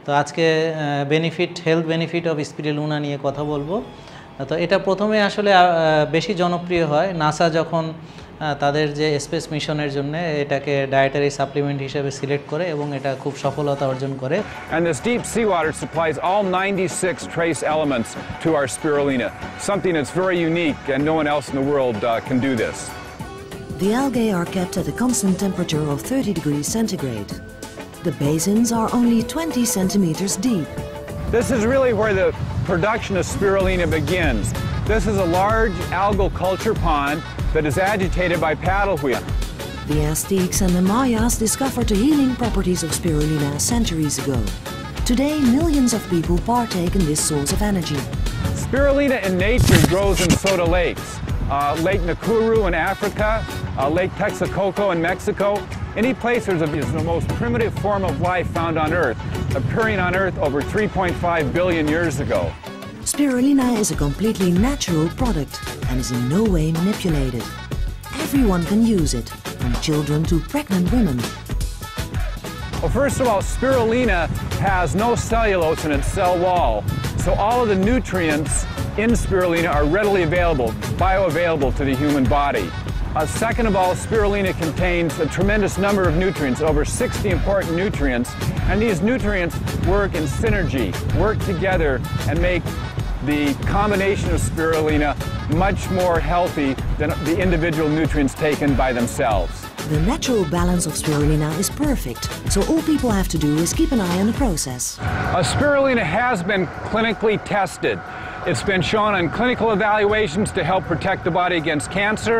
তো আজকে health benefit of spirulina নিয়ে কথা বলবো। তো এটা প্রথমে আসলে বেশি জনপ্রিয় হয় নাসা যখন তাদের যে স্পেস মিশনের জন্য এটাকে ডায়েটারি সাপ্লিমেন্ট হিসেবে সিলেক্ট করে এবং এটা খুব সফলতা অর্জন করে। And this deep seawater supplies all 96 trace elements to our spirulina, something that's very unique and no one else in the world can do this. The algae are kept at a constant temperature of 30 degrees centigrade. The basins are only 20 centimeters deep. This is really where the production of spirulina begins. This is a large algal culture pond that is agitated by paddle wheel. The Aztecs and the Mayas discovered the healing properties of spirulina centuries ago. Today, millions of people partake in this source of energy. Spirulina in nature grows in soda lakes. Lake Nakuru in Africa, Lake Texcoco in Mexico. Any place is the most primitive form of life found on Earth, appearing on Earth over 3.5 billion years ago. Spirulina is a completely natural product and is in no way manipulated. Everyone can use it, from children to pregnant women. Well, first of all, spirulina has no cellulose in its cell wall, so all of the nutrients in spirulina are readily available, bioavailable to the human body. Second of all, spirulina contains a tremendous number of nutrients, over 60 important nutrients, and these nutrients work in synergy, work together and make the combination of spirulina much more healthy than the individual nutrients taken by themselves. The natural balance of spirulina is perfect, so all people have to do is keep an eye on the process. Spirulina has been clinically tested. It's been shown on clinical evaluations to help protect the body against cancer.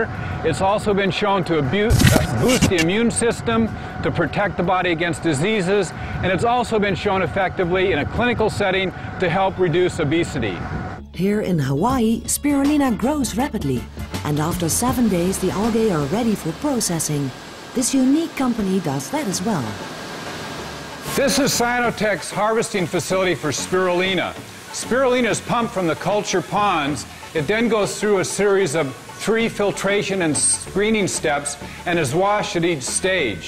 It's also been shown to boost the immune system, to protect the body against diseases, and it's also been shown effectively in a clinical setting to help reduce obesity. Here in Hawaii, spirulina grows rapidly, and after 7 days the algae are ready for processing. This unique company does that as well. This is Sinotech's harvesting facility for spirulina. Spirulina is pumped from the culture ponds. It then goes through a series of 3 filtration and screening steps and is washed at each stage.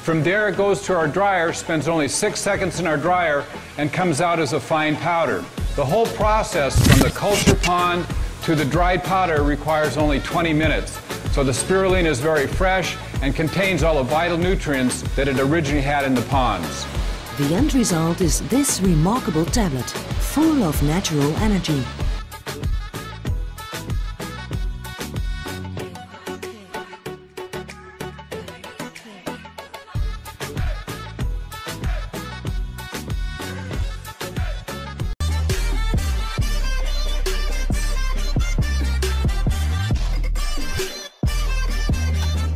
From there it goes to our dryer, spends only 6 seconds in our dryer, and comes out as a fine powder. The whole process from the culture pond to the dried powder requires only 20 minutes. So the spirulina is very fresh and contains all the vital nutrients that it originally had in the ponds. The end result is this remarkable tablet, full of natural energy.